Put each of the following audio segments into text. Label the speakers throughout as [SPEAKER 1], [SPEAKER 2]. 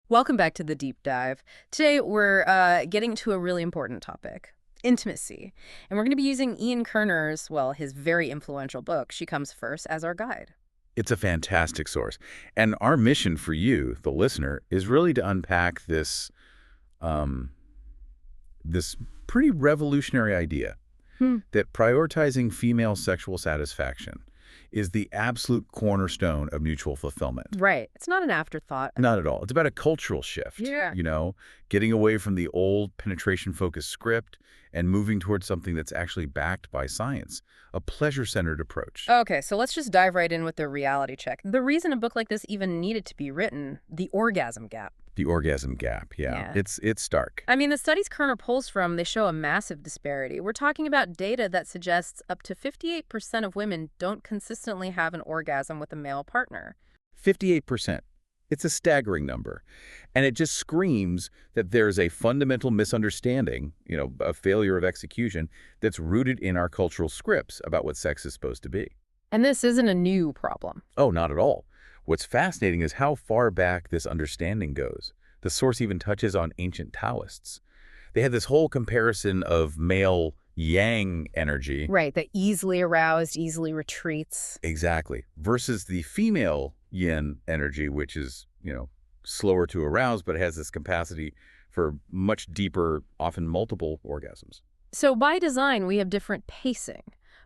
[SPEAKER 1] Welcome back to the deep dive. Today we're getting to a really important topic, intimacy. And we're going to be using Ian Kerner's, well, his very influential book, She Comes First, as our guide.
[SPEAKER 2] It's a fantastic source. And our mission for you, the listener, is really to unpack um, this pretty revolutionary idea
[SPEAKER 1] Hmm.
[SPEAKER 2] that prioritizing female sexual satisfaction is the absolute cornerstone of mutual fulfillment.
[SPEAKER 1] Right. It's not an afterthought.
[SPEAKER 2] Not at all. It's about a cultural shift,
[SPEAKER 1] Yeah.
[SPEAKER 2] getting away from the old penetration-focused script and moving towards something that's actually backed by science, a pleasure-centered approach.
[SPEAKER 1] Okay, so let's just dive right in with the reality check. The reason a book like this even needed to be written, the orgasm gap.
[SPEAKER 2] The orgasm gap, yeah.
[SPEAKER 1] Yeah.
[SPEAKER 2] It's stark.
[SPEAKER 1] I mean, the studies Kerner pulls from, they show a massive disparity. We're talking about data that suggests up to 58% of women don't consistently have an orgasm with a male partner.
[SPEAKER 2] 58%. It's a staggering number. And it just screams that there's a fundamental misunderstanding, a failure of execution that's rooted in our cultural scripts about what sex is supposed to be.
[SPEAKER 1] And this isn't a new problem.
[SPEAKER 2] Oh, not at all. What's fascinating is how far back this understanding goes. The source even touches on ancient Taoists. They had this whole comparison of male yang energy.
[SPEAKER 1] Right, that easily aroused, easily retreats.
[SPEAKER 2] Exactly. Versus the female yin energy, which is, slower to arouse, but it has this capacity for much deeper, often multiple orgasms.
[SPEAKER 1] So by design, we have different pacing.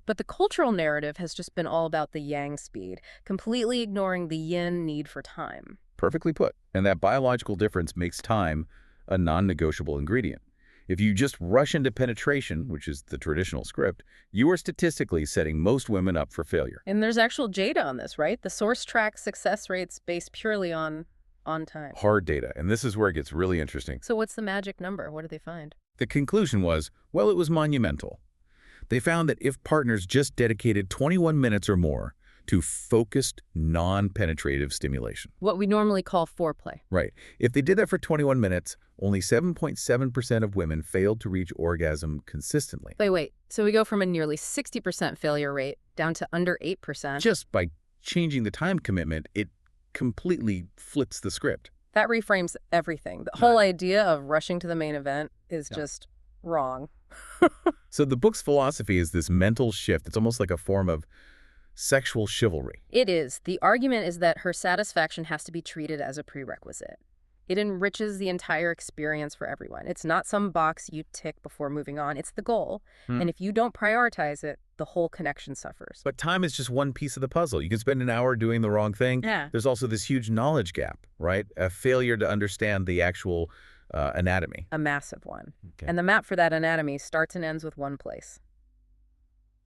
[SPEAKER 1] But the cultural narrative has just been all about the yang speed, completely ignoring the yin need for time.
[SPEAKER 2] Perfectly put. And that biological difference makes time a non-negotiable ingredient. If you just rush into penetration, which is the traditional script, you are statistically setting most women up for failure.
[SPEAKER 1] And there's actual data on this, right? The source tracks success rates based purely on time.
[SPEAKER 2] Hard data. And this is where it gets really interesting.
[SPEAKER 1] So what's the magic number? What did they find?
[SPEAKER 2] The conclusion was, well, it was monumental. They found that if partners just dedicated 21 minutes or more to focused, non-penetrative stimulation.
[SPEAKER 1] What we normally call foreplay.
[SPEAKER 2] Right. If they did that for 21 minutes, only 7.7% of women failed to reach orgasm consistently.
[SPEAKER 1] Wait. So we go from a nearly 60% failure rate down to under 8%.
[SPEAKER 2] Just by changing the time commitment, it completely flips the script.
[SPEAKER 1] That reframes everything. The whole idea of rushing to the main event is just wrong.
[SPEAKER 2] So the book's philosophy is this mental shift. It's almost like a form of sexual chivalry.
[SPEAKER 1] It is. The argument is that her satisfaction has to be treated as a prerequisite. It enriches the entire experience for everyone. It's not some box you tick before moving on. It's the goal. And if you don't prioritize it, the whole connection suffers.
[SPEAKER 2] But time is just one piece of the puzzle. You can spend an hour doing the wrong thing.
[SPEAKER 1] Yeah.
[SPEAKER 2] There's also this huge knowledge gap, right? A failure to understand the actual anatomy.
[SPEAKER 1] A massive one.
[SPEAKER 2] Okay.
[SPEAKER 1] And the map for that anatomy starts and ends with one place.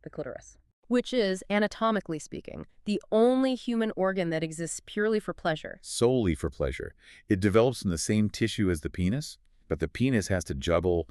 [SPEAKER 1] The clitoris. Which is, anatomically speaking, the only human organ that exists purely for pleasure.
[SPEAKER 2] Solely for pleasure. It develops in the same tissue as the penis, but the penis has to juggle,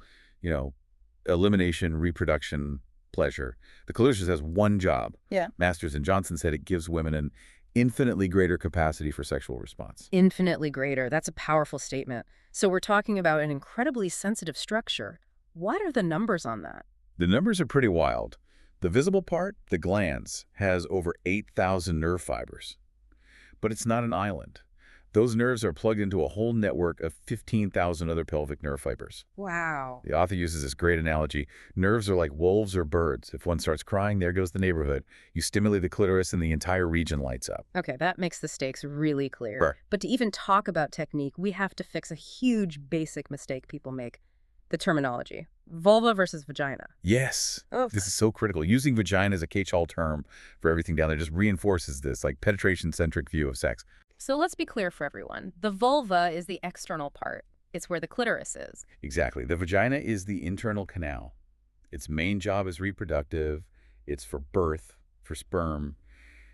[SPEAKER 2] elimination, reproduction, pleasure. The clitoris has one job.
[SPEAKER 1] Yeah.
[SPEAKER 2] Masters and Johnson said it gives women an infinitely greater capacity for sexual response.
[SPEAKER 1] Infinitely greater. That's a powerful statement. So we're talking about an incredibly sensitive structure. What are the numbers on that?
[SPEAKER 2] The numbers are pretty wild. The visible part, the glans, has over 8,000 nerve fibers. But it's not an island. Those nerves are plugged into a whole network of 15,000 other pelvic nerve fibers.
[SPEAKER 1] Wow.
[SPEAKER 2] The author uses this great analogy. Nerves are like wolves or birds. If one starts crying, there goes the neighborhood. You stimulate the clitoris and the entire region lights up.
[SPEAKER 1] Okay, that makes the stakes really clear.
[SPEAKER 2] Sure.
[SPEAKER 1] But to even talk about technique, we have to fix a huge basic mistake people make. The terminology. Vulva versus vagina.
[SPEAKER 2] Yes.
[SPEAKER 1] Oh.
[SPEAKER 2] This is so critical. Using vagina as a catch-all term for everything down there just reinforces this penetration-centric view of sex.
[SPEAKER 1] So let's be clear for everyone. The vulva is the external part. It's where the clitoris is.
[SPEAKER 2] Exactly. The vagina is the internal canal. Its main job is reproductive. It's for birth, for sperm.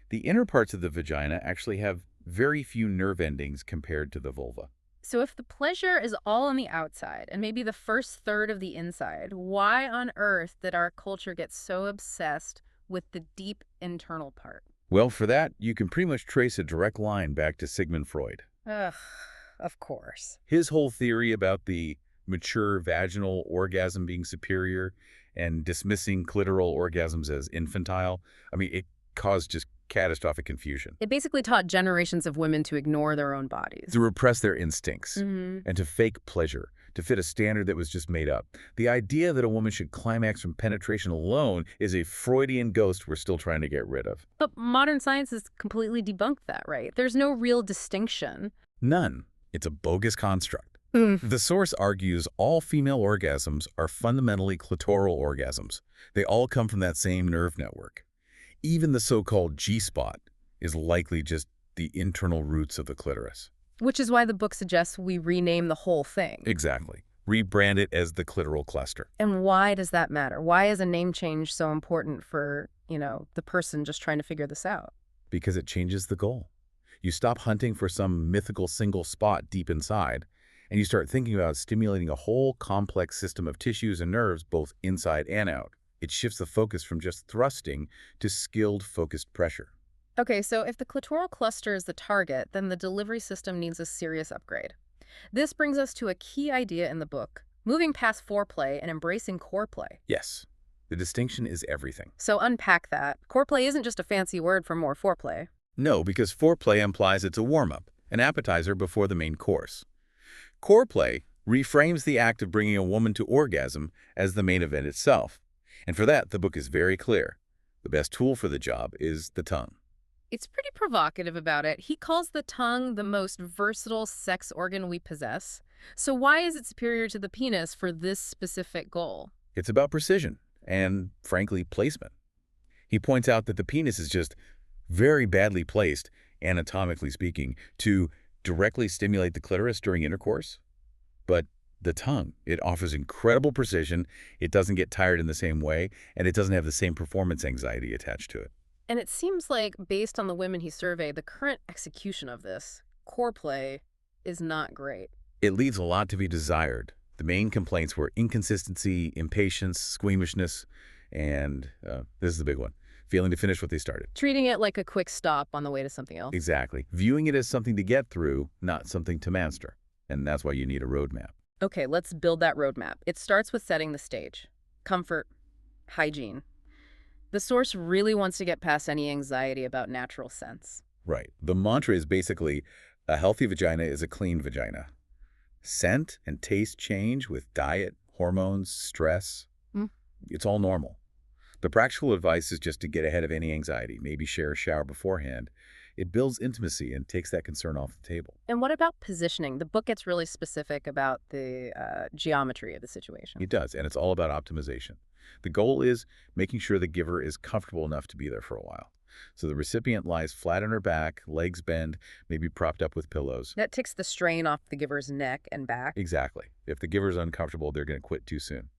[SPEAKER 2] The inner parts of the vagina actually have very few nerve endings compared to the vulva.
[SPEAKER 1] So if the pleasure is all on the outside and maybe the first third of the inside, why on earth did our culture get so obsessed with the deep internal part?
[SPEAKER 2] Well, for that, you can pretty much trace a direct line back to Sigmund Freud.
[SPEAKER 1] Ugh, of course.
[SPEAKER 2] His whole theory about the mature vaginal orgasm being superior and dismissing clitoral orgasms as infantile, it caused just catastrophic confusion.
[SPEAKER 1] It basically taught generations of women to ignore their own bodies.
[SPEAKER 2] To repress their instincts
[SPEAKER 1] Mm-hmm.
[SPEAKER 2] and to fake pleasure, to fit a standard that was just made up. The idea that a woman should climax from penetration alone is a Freudian ghost we're still trying to get rid of.
[SPEAKER 1] But modern science has completely debunked that, right? There's no real distinction.
[SPEAKER 2] None. It's a bogus construct.
[SPEAKER 1] Mm.
[SPEAKER 2] The source argues all female orgasms are fundamentally clitoral orgasms. They all come from that same nerve network. Even the so-called G-spot is likely just the internal roots of the clitoris.
[SPEAKER 1] Which is why the book suggests we rename the whole thing.
[SPEAKER 2] Exactly. Rebrand it as the clitoral cluster.
[SPEAKER 1] And why does that matter? Why is a name change so important for, the person just trying to figure this out?
[SPEAKER 2] Because it changes the goal. You stop hunting for some mythical single spot deep inside, and you start thinking about stimulating a whole complex system of tissues and nerves both inside and out. It shifts the focus from just thrusting to skilled, focused pressure.
[SPEAKER 1] Okay, so if the clitoral cluster is the target, then the delivery system needs a serious upgrade. This brings us to a key idea in the book, moving past foreplay and embracing core play.
[SPEAKER 2] Yes, the distinction is everything.
[SPEAKER 1] So unpack that. Core play isn't just a fancy word for more foreplay.
[SPEAKER 2] No, because foreplay implies it's a warm-up, an appetizer before the main course. Core play reframes the act of bringing a woman to orgasm as the main event itself. And for that, the book is very clear. The best tool for the job is the tongue.
[SPEAKER 1] It's pretty provocative about it. He calls the tongue the most versatile sex organ we possess. So why is it superior to the penis for this specific goal?
[SPEAKER 2] It's about precision and, frankly, placement. He points out that the penis is just very badly placed, anatomically speaking, to directly stimulate the clitoris during intercourse. But the tongue, it offers incredible precision, it doesn't get tired in the same way, and it doesn't have the same performance anxiety attached to it.
[SPEAKER 1] And it seems like, based on the women he surveyed, the current execution of this, core play, is not great.
[SPEAKER 2] It leaves a lot to be desired. The main complaints were inconsistency, impatience, squeamishness, and this is the big one, failing to finish what they started.
[SPEAKER 1] Treating it like a quick stop on the way to something else.
[SPEAKER 2] Exactly. Viewing it as something to get through, not something to master. And that's why you need a roadmap.
[SPEAKER 1] Okay, let's build that roadmap. It starts with setting the stage. Comfort, hygiene. The source really wants to get past any anxiety about natural sense.
[SPEAKER 2] Right. The mantra is basically, a healthy vagina is a clean vagina. Scent and taste change with diet, hormones, stress. It's all normal. The practical advice is just to get ahead of any anxiety, maybe share a shower beforehand. It builds intimacy and takes that concern off the table.
[SPEAKER 1] And what about positioning? The book gets really specific about the geometry of the situation.
[SPEAKER 2] It does, and it's all about optimization. The goal is making sure the giver is comfortable enough to be there for a while. So the recipient lies flat on her back, legs bend, maybe propped up with pillows.
[SPEAKER 1] That takes the strain off the giver's neck and back.
[SPEAKER 2] Exactly. If the giver's uncomfortable, they're going to quit too soon.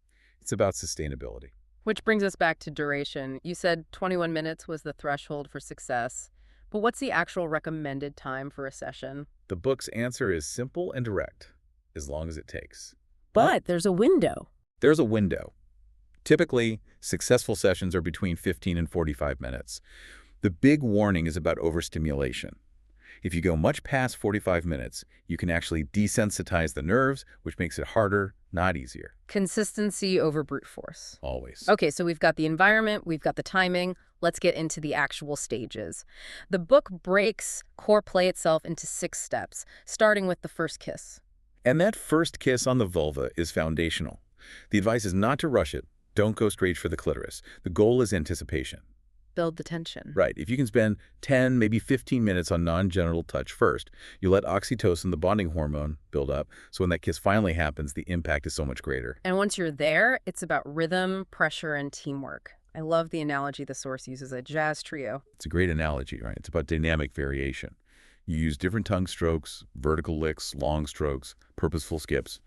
[SPEAKER 2] It's about sustainability.
[SPEAKER 1] Which brings us back to duration. You said 21 minutes was the threshold for success. But what's the actual recommended time for a session?
[SPEAKER 2] The book's answer is simple and direct, as long as it takes.
[SPEAKER 1] But there's a window.
[SPEAKER 2] There's a window. Typically, successful sessions are between 15 and 45 minutes. The big warning is about overstimulation. If you go much past 45 minutes, you can actually desensitize the nerves, which makes it harder, not easier.
[SPEAKER 1] Consistency over brute force.
[SPEAKER 2] Always.
[SPEAKER 1] Okay, so we've got the environment, we've got the timing. Let's get into the actual stages. The book breaks core play itself into 6 steps, starting with the first kiss.
[SPEAKER 2] And that first kiss on the vulva is foundational. The advice is not to rush it. Don't go straight for the clitoris. The goal is anticipation.
[SPEAKER 1] Build the tension.
[SPEAKER 2] Right. If you can spend 10, maybe 15 minutes on non-genital touch first, you let oxytocin, the bonding hormone, build up. So when that kiss finally happens, the impact is so much greater.
[SPEAKER 1] And once you're there, it's about rhythm, pressure, and teamwork. I love the analogy the source uses, a jazz trio.
[SPEAKER 2] It's a great analogy, right? It's about dynamic variation. You use different tongue strokes, vertical licks, long strokes, purposeful skips,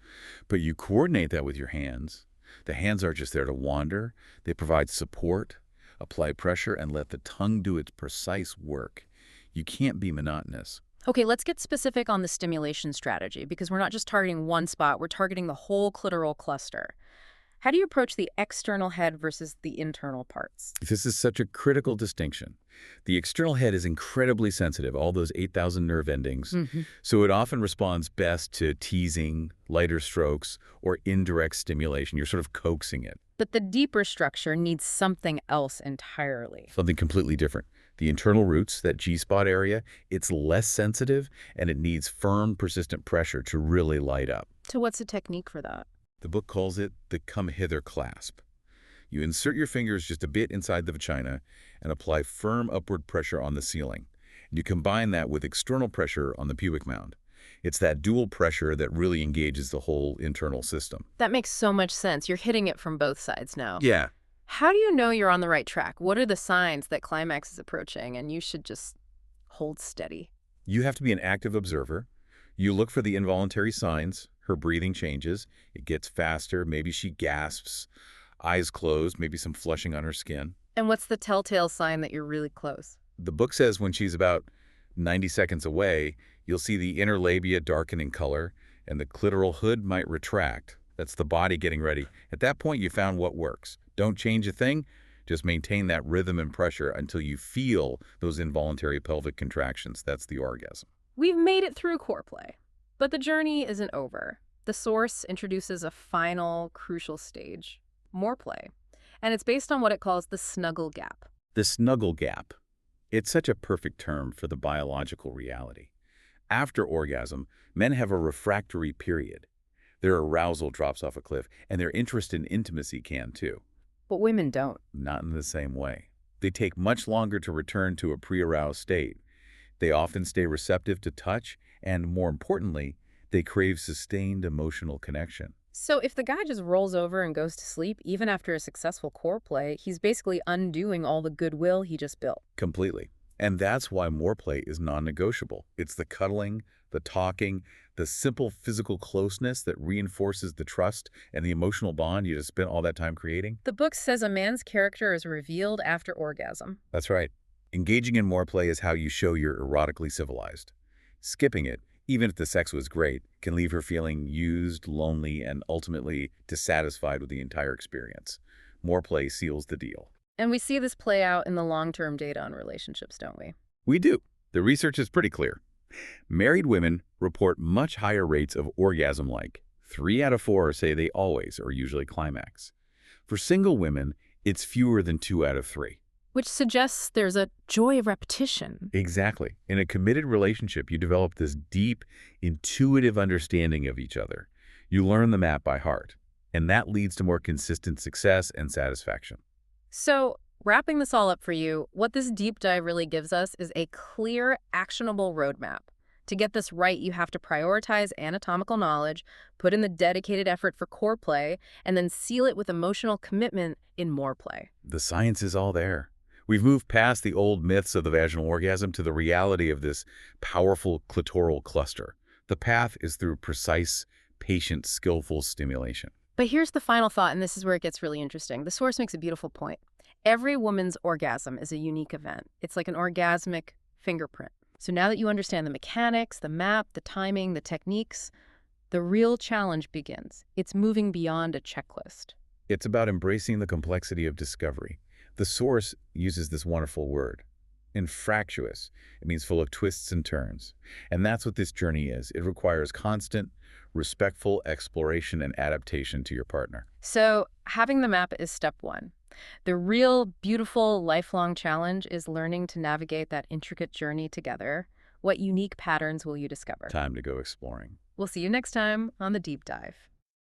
[SPEAKER 2] but you coordinate that with your hands. The hands are just there to wander. They provide support, apply pressure, and let the tongue do its precise work. You can't be monotonous.
[SPEAKER 1] Okay, let's get specific on the stimulation strategy, because we're not just targeting one spot, we're targeting the whole clitoral cluster. How do you approach the external head versus the internal parts?
[SPEAKER 2] This is such a critical distinction. The external head is incredibly sensitive, all those 8,000 nerve endings, so it often responds best to teasing, lighter strokes, or indirect stimulation. You're sort of coaxing it.
[SPEAKER 1] But the deeper structure needs something else entirely.
[SPEAKER 2] Something completely different. The internal roots, that G-spot area, it's less sensitive and it needs firm, persistent pressure to really light up.
[SPEAKER 1] So what's the technique for that?
[SPEAKER 2] The book calls it the come hither clasp. You insert your fingers just a bit inside the vagina and apply firm upward pressure on the ceiling. You combine that with external pressure on the pubic mound. It's that dual pressure that really engages the whole internal system.
[SPEAKER 1] That makes so much sense. You're hitting it from both sides now.
[SPEAKER 2] Yeah.
[SPEAKER 1] How do you know you're on the right track? What are the signs that climax is approaching and you should just hold steady?
[SPEAKER 2] You have to be an active observer. You look for the involuntary signs. Her breathing changes. It gets faster. Maybe she gasps. Eyes closed. Maybe some flushing on her skin.
[SPEAKER 1] And what's the telltale sign that you're really close?
[SPEAKER 2] The book says when she's about 90 seconds away, you'll see the inner labia darken in color, and the clitoral hood might retract. That's the body getting ready. At that point, you found what works. Don't change a thing. Just maintain that rhythm and pressure until you feel those involuntary pelvic contractions. That's the orgasm.
[SPEAKER 1] We've made it through core play, but the journey isn't over. The source introduces a final, crucial stage, more play, and it's based on what it calls the snuggle gap.
[SPEAKER 2] The snuggle gap. It's such a perfect term for the biological reality. After orgasm, men have a refractory period. Their arousal drops off a cliff, and their interest in intimacy can too.
[SPEAKER 1] But women don't.
[SPEAKER 2] Not in the same way. They take much longer to return to a pre-aroused state. They often stay receptive to touch, and more importantly, they crave sustained emotional connection.
[SPEAKER 1] So if the guy just rolls over and goes to sleep, even after a successful core play, he's basically undoing all the goodwill he just built.
[SPEAKER 2] Completely. And that's why more play is non-negotiable. It's the cuddling, the talking, the simple physical closeness that reinforces the trust and the emotional bond you just spent all that time creating.
[SPEAKER 1] The book says a man's character is revealed after orgasm.
[SPEAKER 2] That's right. Engaging in more play is how you show you're erotically civilized. Skipping it, even if the sex was great, can leave her feeling used, lonely, and ultimately dissatisfied with the entire experience. More play seals the deal.
[SPEAKER 1] And we see this play out in the long-term data on relationships, don't we?
[SPEAKER 2] We do. The research is pretty clear. Married women report much higher rates of orgasm-like. 3 out of 4 say they always or usually climax. For single women, it's fewer than 2 out of 3.
[SPEAKER 1] Which suggests there's a joy of repetition.
[SPEAKER 2] Exactly. In a committed relationship, you develop this deep, intuitive understanding of each other. You learn the map by heart, and that leads to more consistent success and satisfaction.
[SPEAKER 1] So, wrapping this all up for you, what this deep dive really gives us is a clear, actionable roadmap. To get this right, you have to prioritize anatomical knowledge, put in the dedicated effort for core play, and then seal it with emotional commitment in more play.
[SPEAKER 2] The science is all there. We've moved past the old myths of the vaginal orgasm to the reality of this powerful clitoral cluster. The path is through precise, patient, skillful stimulation.
[SPEAKER 1] But here's the final thought, and this is where it gets really interesting. The source makes a beautiful point. Every woman's orgasm is a unique event. It's like an orgasmic fingerprint. So now that you understand the mechanics, the map, the timing, the techniques, the real challenge begins. It's moving beyond a checklist.
[SPEAKER 2] It's about embracing the complexity of discovery. The source uses this wonderful word, infractuous. It means full of twists and turns. And that's what this journey is. It requires constant, respectful exploration and adaptation to your partner.
[SPEAKER 1] So having the map is step one. The real, beautiful, lifelong challenge is learning to navigate that intricate journey together. What unique patterns will you discover?
[SPEAKER 2] Time to go exploring.
[SPEAKER 1] We'll see you next time on The Deep Dive.